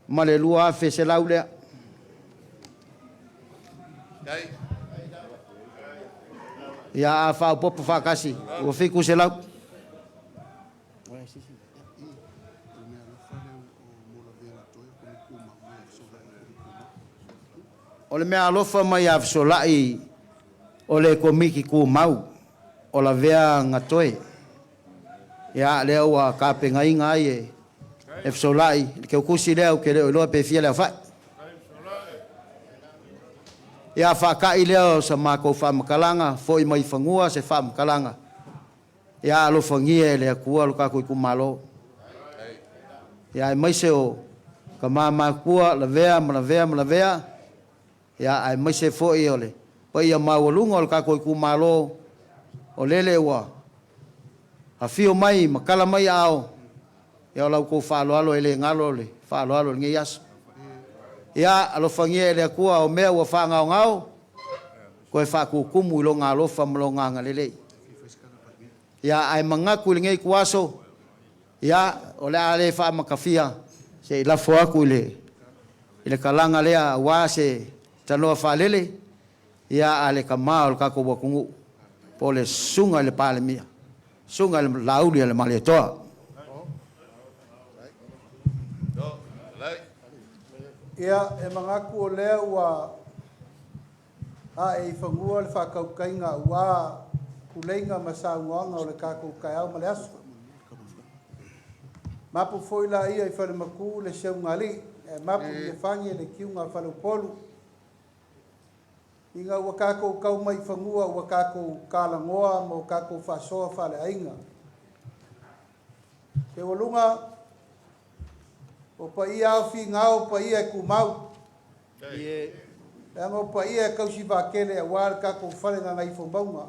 male lua fe se lau le ia fa popo fa kasi o fiku se lau o le mea alofa mai avsolai o le komiki ku mau o Lavea ngatoe ia le ua ka pengai ngai e fsolai ke kusi leo ke le lo pe fia le fa ia fa ka i leo sa mako fa makalanga foi mai fangua se fa makalanga ia lo fangie le ku lo ka ku malo ia mai se o ka mama ku Lavea ia ai mai se foi ole pa ia mawalunga o ka ku malo o lele wa a fio mai makala mai ao ia lau ko fa alo ele ngalo le fa alo ngi yas ia alo fangie le ku o me wa fa ngao ko fa ku kumu lo ngalo fa mlo nganga lele ia ai mangaku ngi kuaso ia ole ale fa makafia se la fo aku ile kalanga le wa se tano fa lele ia ale kamal ka ko bokungu pole sunga le pale mia sunga le lauli le maletoa ia e mangaku o lea ua a e whangua le whakaukainga ua kuleinga masaungoanga o le kakaukai au male asu mapu foila ia i whare maku le seungali mapu i whangi le kiunga whare polu inga ua kakau mai whangua ua kakau kalangoa mo kakau whasoa whale ainga ke walunga o pa ia au fi ngau pa ia ku mau e ngo pa ia kausi va kele a war ka ko fale nga ngai fombaunga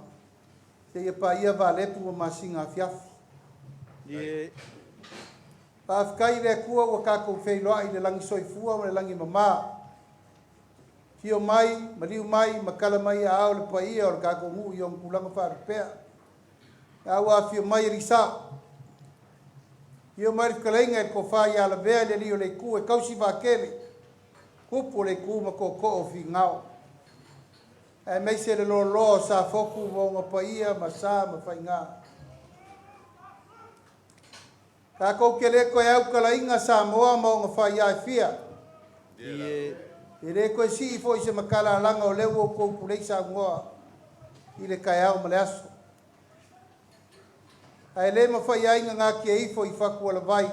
se ia pa ia va le pu ma singa fiaf e pa kai le ku o ka ko fe lo ai le langi soifua o le langi mama fio mai mariu mai makala mai a o le pa ia o ka ko mu yo kulanga fa pe a wa fio mai risa io mai kalenga ko fa ia Lavea le lio le ku e kausi va kele kupu le ku ma ko ko fi ngao e mai se le lo sa foku vo nga pa ia ma sa ma fa nga ka ko kele ko ya ka la inga sa mo nga fa ia fia e le ko si fo se makala langa o le wo ko pu le sa ngo ile ka ya o maleaso ai le ma fai ai nga ke i fo i faku ala vai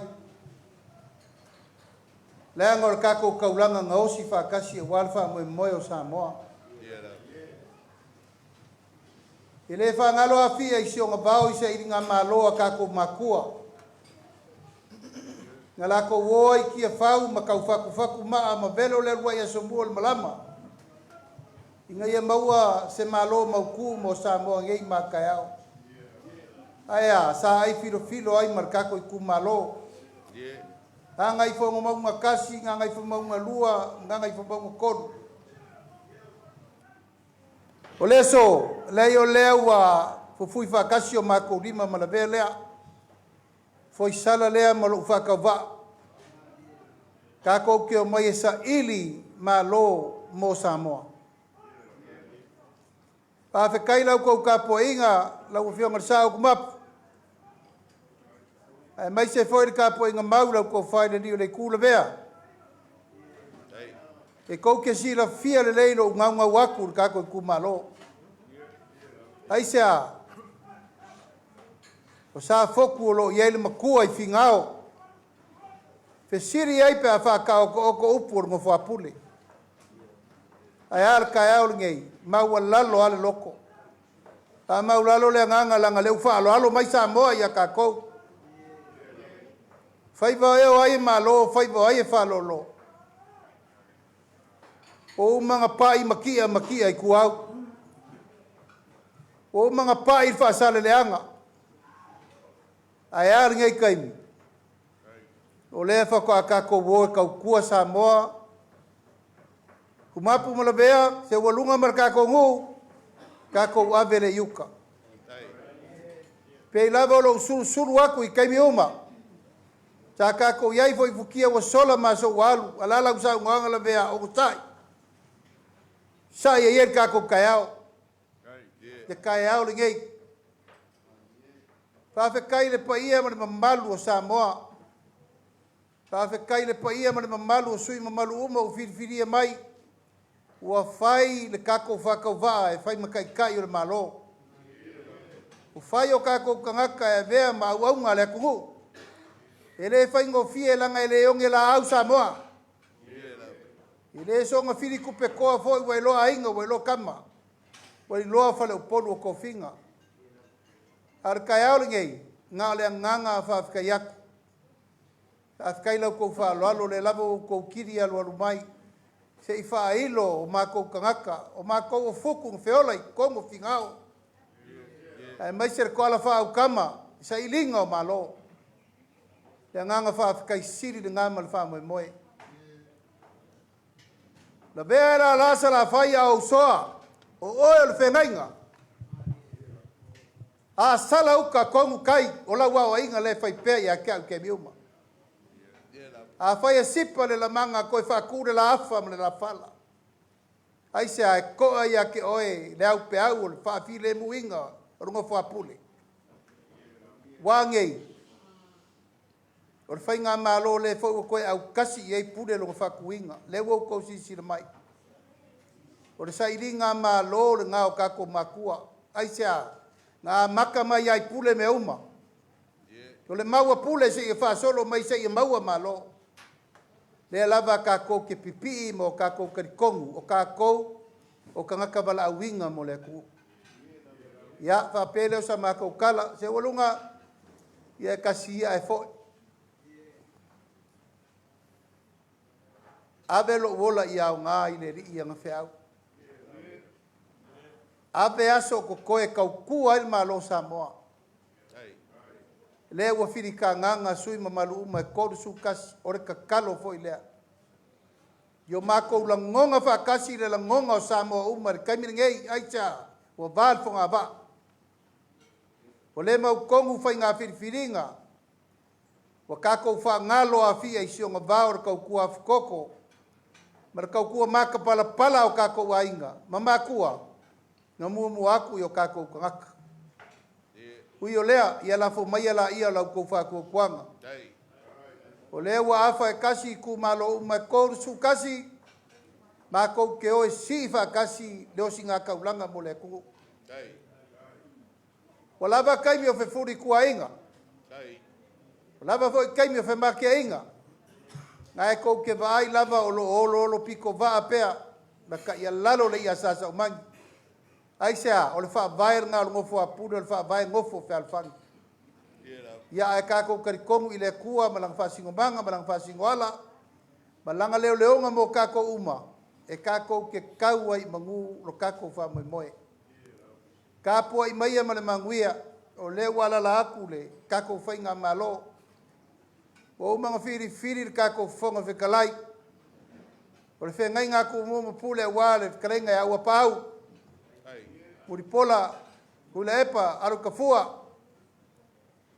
le ngor ka ko kaulanga nga osi fa kasi e walfa mo mo o sa mo ele fa ngalo afia i sio nga bao i se i nga malo ka ko makua ngala ko woi ki fau ma ka faku ma velo le wa ya sombo el malama inga ye maua se malo mau mo sa mo ngai ma ka yao aya sa ai filo ai marka ko ku malo anga i fongo mau makasi nga ngai fongo mau lua nga ngai fongo mau kon O le so, le o lea ua fufui whakasi o mako rima ma Lavea lea. Foi sala lea ma lo whakawha. Ka kou ke o mai e sa ili ma lo mo Samoa. Pa whekai lau kou ka po inga lau whionga sao kumapu. Ai mai se foi ka po inga mau lau kou whaine ni o le ku Lavea. E kou ke sira fia le leilo ngaunga waku ka kou ku malo. Ai se a. O sa foku o lo iele makua i fingao. Fe siri ai pe a whakao ko oko upu o ngo Faipule. Ai ar kai au ngei, mau lalo ale loko. A mau lalo le nganga langa leu whaalo alo mai sa moa ia ka kou. Whaiva eo ai malo, whaiva ai e whaalo lo. O mga pai makia i kuau. O mga pai whaasale leanga. Ai ar ngei kaimi. O lea whaka kako woe kau kua Samoa. Kumapu ma Lavea, se walunga mar kako ngu, kako avele yuka. Pei lava o lo suru aku i kaimi uma. Sa kako iai foi fukia wa sola maso walu, alala usau nganga Lavea o kutai. Sa ia ier kako kaiao. Te kaiao le ngei. Whawhekai le pa ia ma le mamalu o Samoa. Whawhekai le pa ia ma le mamalu o sui mamalu uma o whiriwhiria mai. Ua whai le kako whakauwaa e whai makaikai o le malo. O whai o kako kangaka e vea ma auaunga le akungu. E le whai ngofie langa e le onge la au Samoa. E le songa whiri kupe koa foi wa iloa ainga wa iloa kama. Wa iloa whale upolu o kofinga. Ar kai au ngei, ngā lea nganga whawhikai aku. Whawhikai lau kou whaaloalo le lava o kou kiri alu alu mai. Se i whailo o mākou kangaka, o mākou o fuku ng whiola i kongo whingao. Ai mai se ko ala whaau kama, sa ilinga o malo. Lea nganga whawhikai siri le ngama le whaamoe moe. Lavea Laulauofalasa la whai au soa, o oe o le whengainga. A sala uka kongu kai o la wa inga le fai pe ya ka ke miuma. A fai sipa le la manga ko fa ku le la afa le la fala. Ai se ai ko ya ke oe le au pe au le fa fi le muinga rongo Faipule. Wangei. O fai nga malo le fo ko au kasi e pule lo fa kuinga. Le wo ko si le mai. O le sai ringa malo le nga o ka ko makua. Ai se nga maka mai ai pule me uma. O le maua pule se i wha solo mai se i maua malo. Le lava kako ke pipi mo kako karikongu o kako o kangaka wala awinga mo le ku. Ia wha pele o sa maka ukala se walunga ia kasi ia e foi. Abe lo wola ia o ngā i le ri ia ngawhiau. Ape aso ko koe kau kua il malo Samoa. Lea ua whiri ka nganga sui mamalu uma e koru sukas ore ka kalo foi lea. Yo mako langonga whakasi le langonga o Samoa uma re kaimiri ngei aicha ua val fonga va. O le mau kongu whai ngā whiriwhiringa. Wa kako wha ngalo a fia i sionga va ore kau kua awhikoko. Mara kau kua maka pala pala o kako wainga. Mama kua. Nga mua aku i o kako kangaka. Ui o lea, ia la fo mai ala ia lau kou whakua kuanga. O lea wa awha e kasi ku malo uma e kouru su kasi. Ma kou ke oe si whakasi leo si ngā kaulanga mo le kuku. O lava kaimi o whewhuri kua inga. O lava fo kaimi o whemakia inga. Nga e kou ke vai lava o lo piko vaa pea. Naka ia lalo le ia sasa umangi. Ai sea, o le wha vai ngā ngofo a pūre, o le wha vai ngofo whi alwhangi. Ia e kako karikongu i le kua, malang whasingo manga, malang whasingo ala, malanga leo leonga mo kako uma, e kako ke kaua i mangu lo kako wha moe moe. Kapua i maia ma le manguia, o leo ala la aku le kako whai ngā malo, o umanga whiri le kako whonga whikalai, o le whengai ngā ku mōma pūle a wā le whikalai ngai aua pāu, Muripola, kula epa, aru kafua.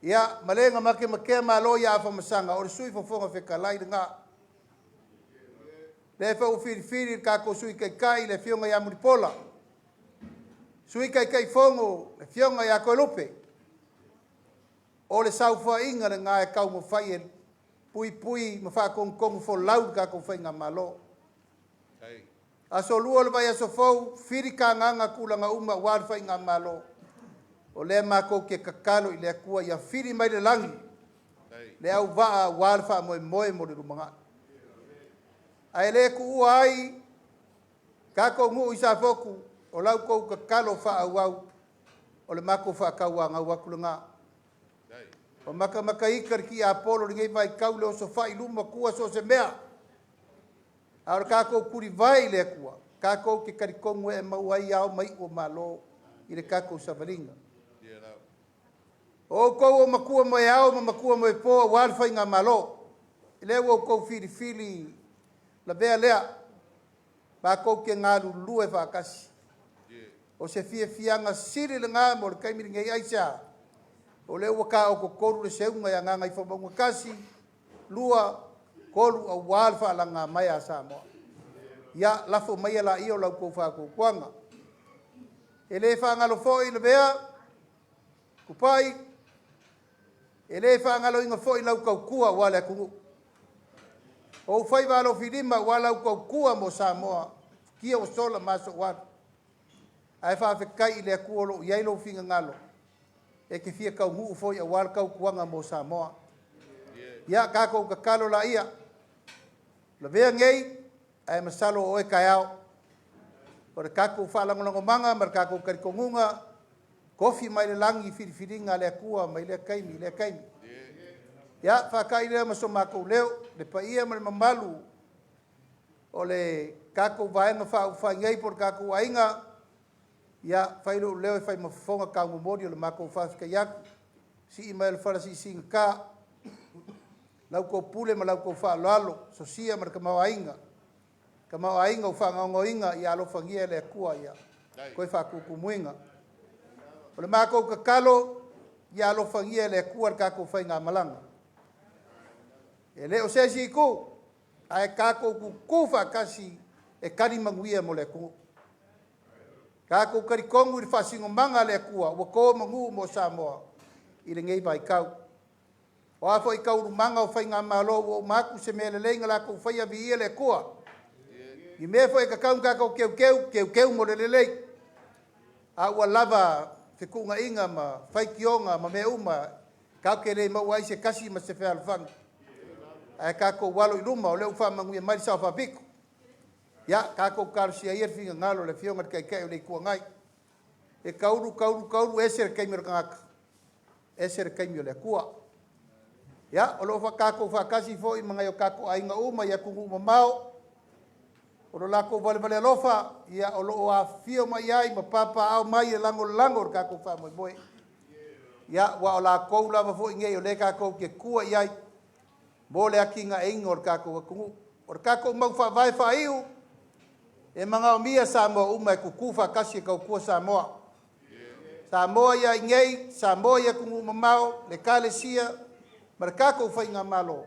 Ia, malenga make malo ia afa masanga, ori sui fofonga whekalai nga. Le fa ufiri kako sui kai le fionga ia muripola. Sui kai fongo le fionga ia koelupe. O le saufa inga le ngā e kau mo whai e pui ma wha kong fo lau kako whai ngā malo. Aso lua le vai aso fau, whiri ka nganga kulanga uma wār whai ngā malo. O lea mako ke kakalo i lea kua ia whiri mai le langi. Le au waa wār wha moe mo le rumanga. Ai le ku ua ai, kako ngu isa foku, o lau kou kakalo wha au, o le mako wha kaua ngau wakulanga. O maka ikar ki a polo ringei vai kau leo so whai luma kua so se mea. Aura kako kuri vai le kua. Kako ke karikongu e mauai au mai o malo i le kako savalinga. O kou o makua mo e au ma makua mo e po warfai ngā malo. I leo o kou fili Lavea lea. Ba kou ke ngā lulu e whakasi. O se fianga siri le ngā mo le kaimiri ngei aisa. O leo waka o kokoru le seunga ya nganga i whamau kasi, lua kolu au walfa la ngā mai a Samoa. Ia lafo mai ala i o lau kou whako kuanga. E le whangalo fōi le bea, kupai, e le whangalo inga fōi lau kau kua wale kungu. O whai walo whirima walau kau kua mo Samoa, kia o sola maso watu. Ai whawhekai i le kuolo i ailo whinga ngalo. E ke fia kau muu foi a wal kau kuanga mo Samoa. Ia kako kakalo la ia. Lavea ngei, ai masalo o e kai au. O re kako whalangonango manga, mar kako karikongunga, kofi mai le langi whiriwhiringa lea kua, mai lea kaimi. Ia whakai lea maso mako leo, le pa ia mare mamalu, o le kako vaenga whai ngei por kako ainga, ia whailo leo e whai mafonga ka ngomori o le mako whawhika iaku. Si ima e le wharasi singa ka. Lau ko pule ma lau ko whaalalo. So sia ma ka mau ainga. Ka mau ainga o whangaongo inga i alo whangia le kua ia. Koe whakuku muinga. O le mako kakalo i alo whangia le kua kako whai ngā malanga. E leo sesi i ku. Ai kako ku whakasi e kari manguia mo le kua. Kako karikongu i whasingo manga le kua, ua ko mangu mo Samoa, i le ngei vai kau. O afo i kau rumanga o whai ngā malo, o maku se mele leinga la kou whai avi ia le kua. I mea fo e kakau kako keu mo le lei. A ua lava whikunga inga ma whai kionga ma mea uma, kau ke rei mau ai se kasi ma se whea alwhanga. Ai kako walo i luma o leo wha mangu i marisa o whapiku. Ia, kako karusia ia whinga ngalo le whionga kai o le kua ngai. E kauru esere kaimi o kangaka. Esere kaimi o le kua. Ia, o loo kako whakasi fo i mga o kako ainga uma ia kungu mamao. O lo lako vale alofa, ia o loo a whio mai ai ma papa au mai e lango o kako wha moe. Ia, wa o la kou lava fo i ngei o le kako ke kua iai. Mo le akinga inga o kako wa kungu. O kako mau wha vai wha iu. E mga o mia Samoa uma e kukuwha kasi kau kua Samoa. Samoa ia ngei, Samoa ia kungu mamao, le kalesia, mara kako whai ngā malo.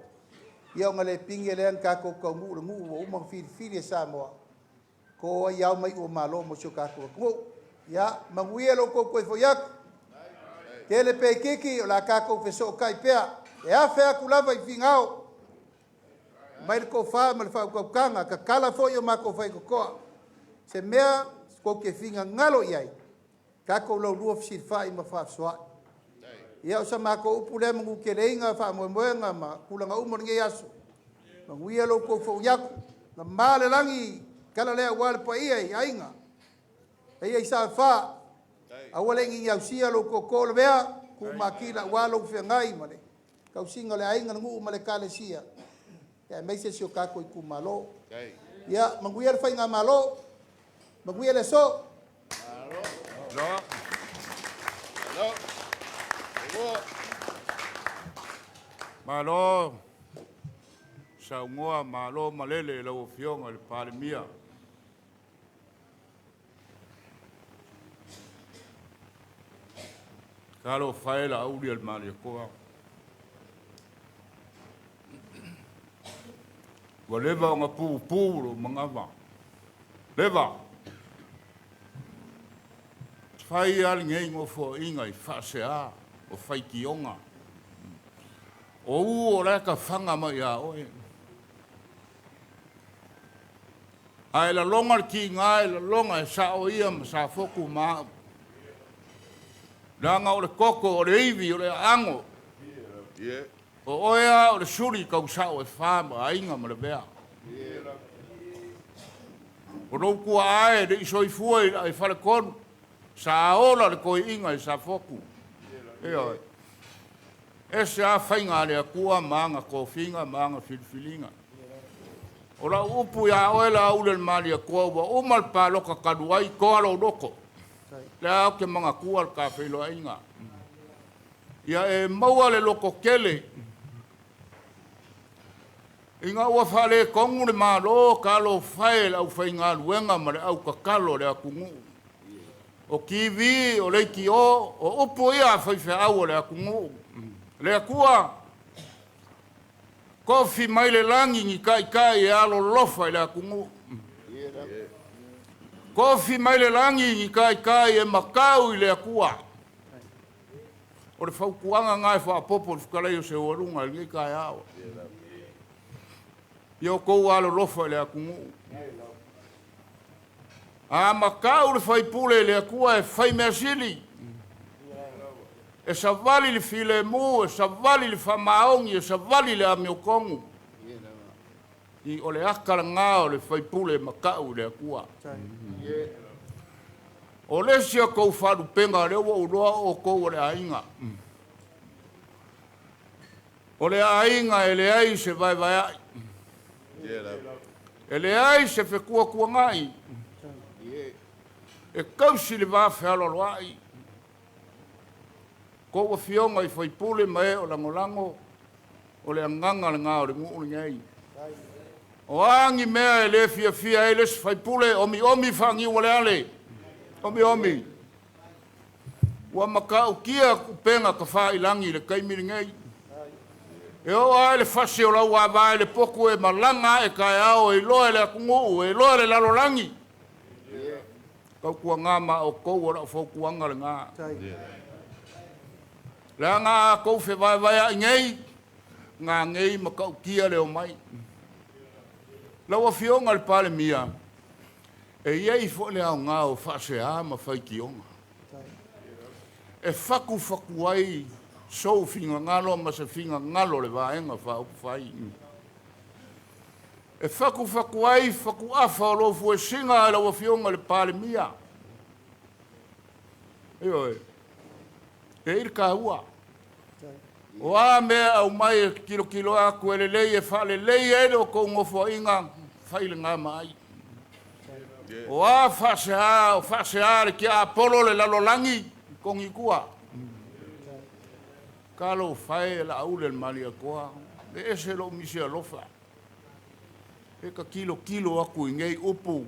Ia o ngale pingi lean kako kau ngu o umang whiri e Samoa. Ko iau mai o malo mo sio kako kungu. Ia, manguia lo kou koe whoiaku. Kele pe kiki o la kako wheso kai pea. E a whea kulava i whingao. Mai le ko wha, ma le wha ukanga, ka kala fo yo mako whai kokoa. Se mea, ko ke whinga ngalo iai. Ka kou lau lua fisir wha i ma wha fsoa. Ia o sa mako upu le mungu ke reinga wha moemoenga ma kulanga umor nge yaso. Ma nguia lo kou wha uyaku. Na male langi, kala lea wale pa iai, ainga. Ia i sa wha. Awale ngi yausia lo koko le mea, ku makila walo whiangai mane. Kau singa le ainga ngu ma le kale sia. Ya mai se sio kako i ku malo. Ya manguia fai ngā malo. Manguia le so. Malo. Sa ngoa malo malele lo fionga le palemia. Kalo faela auri al mali koa. Wa leva nga pu mangava. Leva. Fai al ngei ngofo inga I fasea o fai kionga. O u ora ka fanga mai a oe. Ai la longa ki ngai la longa sa o ia sa foku ma. Ranga o le koko o le iwi o le ango. O oea o le suri kau sa o e whama a inga ma le bea. O roku ae de iso I fua I whare konu. Sa ola le koi inga I sa foku. Eo e. E se a whainga le a kua maanga kofinga maanga filfilinga. O la upu ya oela ule le mali a kua ua umal pa loka kaduai koa lo loko. Le au ke mga kua ka whilo inga. Ia e maua le loko kele. Inga ua whale kongu le malo ka lo whae au whainga luenga ma le au kakalo le a kungu. O kiwi, o leiki o upu ia whaiwha au le a kungu. Le a kua. Kofi mai le langi ni kai e alo lofa le a kungu. Kofi mai le langi ni kai e makau I le a kua. O le whaukuanga ngai whaapopo le whukalei o se orunga le kai awa. Ia o kou alo lofa le a kungu. A makau le Faipule le a kua e whai mea sili. E sa vali le file mu, e sa vali le whamaongi, e sa vali le ameo kongu. I o le akara ngā o le Faipule makau le a kua. O le sia kou wharu penga le ua uroa o kou o le ainga. O le ainga e le ai se vai vai ai. E le ai se whekua kua ngai. E kausi le wafe alo ai. Ko wa fionga I Faipule mai o langolango o le anganga le ngā o le nguu ngai. O angi mea e le fia e le Faipule omi whangi o le ale. Omi. Wa makau kia kupenga ka wha ilangi le kaimiri ngai. E o ai le fase o lau a vai le poku e malanga e kai ao e loa le akungu e loa le lalolangi. Kau kua ngā ma o kou ora o faukuanga le ngā. Lea ngā kou whe vai a ngei, ngā ngei ma kau kia leo mai. Lau a fionga le pale mia, e iei fo le au ngā o whase a ma whai kionga. E whaku ai, sou finga ngalo ma se finga ngalo le vaenga whau whai. E whaku ai, whaku awha o lofu e singa e lau a fionga le pale mia. E irka ua. O a mea au mai e kilo a kue le lei e whale lei e o kou ngofo inga whaile ngā mai. O a whase a re ki a polo le lalolangi kongi kua. Kalo whae la aule le mali a koa. Le ese lo misi a lofa. E ka kilo aku I ngei upu.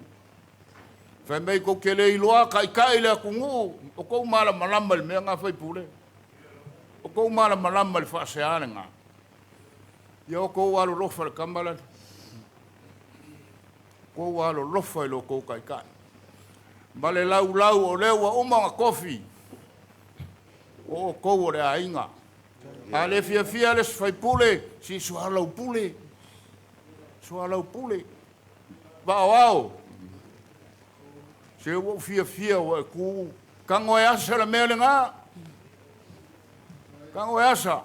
Whai mei kou ke lei loa kai le aku ngu. O kou mala malama le mea ngā Faipule. O kou mala malama le whaaseane ngā. Ia o kou alo lofa le kamala. Kou alo lofa I lo kou kai. Ma le lau o lewa umanga kofi. O kou o le ainga. A le fia le Faipule si sualau pule. Wao. Se wo fia wa ku kango e asa la mele ngā. Kango e asa.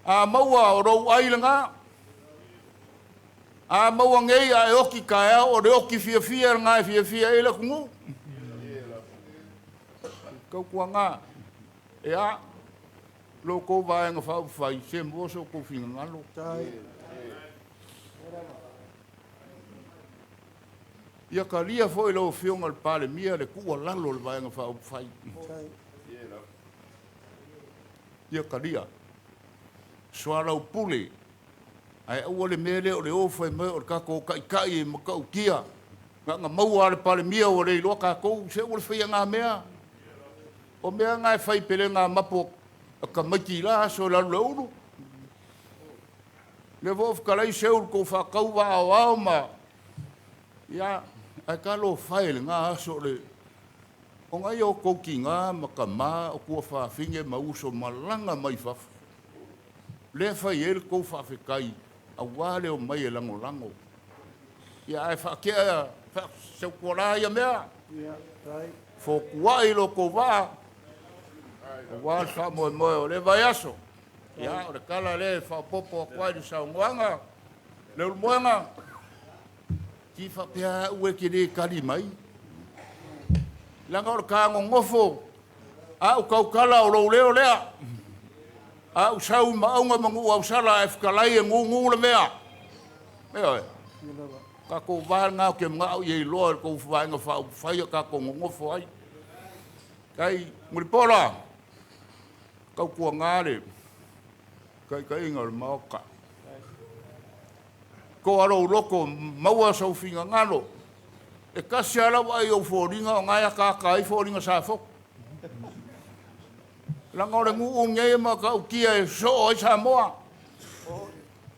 A maua o rou ai le ngā. A maua ngei a e oki kaea o re oki fia ngā e fia e le kungu. Kau kua ngā. E a lo kou vaenga whau whai se mwoso kou finga ngalo. Ia ka lia foi lo fionga le pale mia le kua lalo le vaenga whau whai. Ia ka lia. Soarau pule. Ai ua le mele o le ofai mai o le kako kai e makau kia. Ngā maua le pale mia o le iloa kako se ua le whaia ngā mea. O mea ngai whai pere ngā mapo ka maiki la so la leuru. Le vo whakalai seul ko whakau wa au ma. Ia, ai ka lo whai le ngā aso le. O ngai o kou ki ngā maka mā o kua whawhinge mauso malanga mai whafu. Le whai ele kou whawhikai a wale o mai e lango lango. Ia ai whakea seu kua ia mea. Fo kua ilo ko wā. O wā wha moe moe o le vai aso. Ia o le kala le whapopo a kuai ni sao ngoanga. Le ulmoanga. Ki whapea ue ki re kari mai. Langa o le kāngo ngofo. A u kaukala o rou leo lea. A u sau maunga mangu au sala e whakalai e ngungu le mea. Mea e. Ka ko wār ngā ke ngau i loa ko whainga whai ka ko ngofo ai. Kai muripola. Kau kua ngāre. Kai inga le maoka. Ko aro loko maua sau whinga ngalo. E kasi ala wai au whoringa o ngai a kākai whoringa sa whok. Langa o le ngu o ngei ma ka ukia e so o sa moa.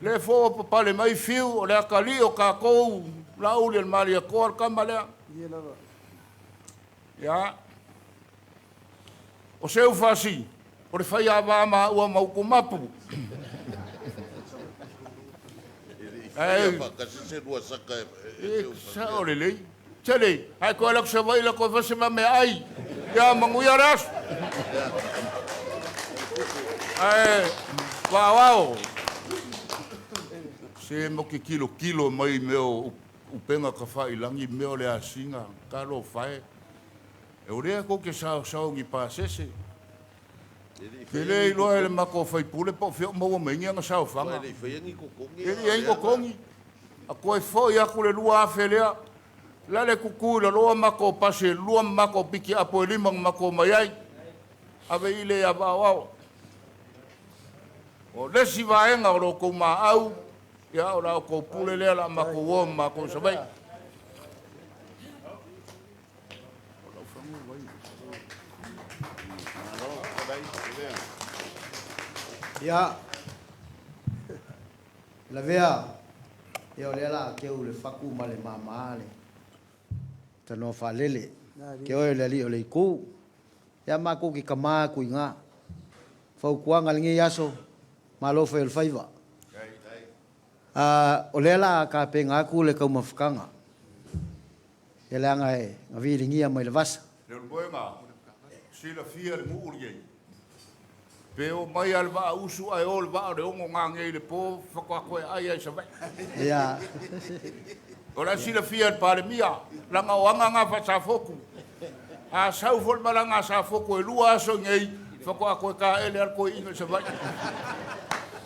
Le fo papale mai fiu o le akali o ka kou lau le maria koar kamalea. Ya. O seu fasi. O le whai awa ma ua mauku mapu. Sa o le lei. Tele, hai ko alak sa vai la ko fase ma me ai. Ya manguia ras. Wow. Se mo ke kilo mai meo upenga ka fai langi meo le asinga kalo fai. E ore ko ke sa ngi pasese. Pele ilo ele mako Faipule po fio mo mengi nga sa fanga. Ele ko kongi. A ko fo ya ko le lua afelea. La le kuku la loa mako pase lua mako piki apo limang mako mayai. Ave ile ya bawao. O lesi vaenga o ko maau. Ya o la ko pule le la mako wo mako sabai. Ya. Lavea. Ya ole la ke ule faku male mama le. Tano fa lele. Ke ole le ole ku. Ya mako ki kama ku nga. Fau kuanga ngi yaso. Malo fa el faiva. Ole la ka pe nga ku le ka mafkanga. Ele anga e ngavi ringia mai le vasa. Le boema. Sila fia le muurgei. Peo mai alba usu ai ol ba de ongo ngange le po fako ko ai ai sabai. Ya. Ora sila fia para mia, langa wanga nga fa sa foku. A sau fol malanga sa foku e lua so ngei fako ko ka ele ar ko inga sabai.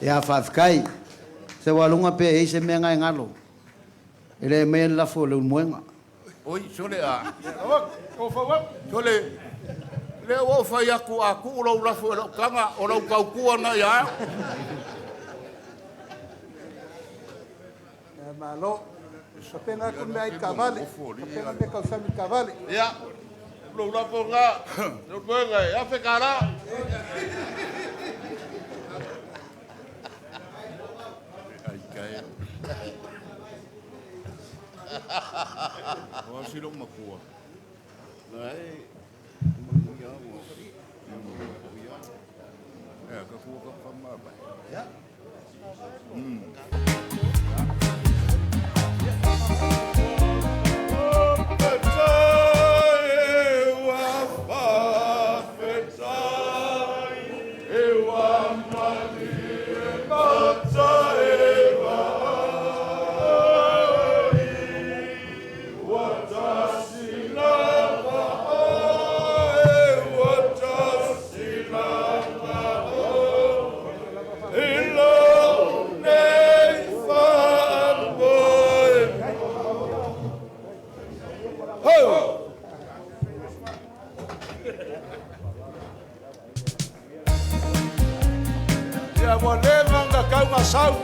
Ya fa fkai. Se walunga pe e se menga ngalo. Ele men la fo le muenga. Oi, sole a. O fa wa. Sole le o fa ya ku a ku lo la fo lo kanga o lo ka ku na ya. Malo. Kapena kun mai cavale. Kapena me causami cavale. Ya. Lo la po nga. Lo venga, ya fe cara. Ai kai. O si lo makua. Nei. Ya, ka ku ka fama ba. Ya. Ya mo le manga ka nga sau.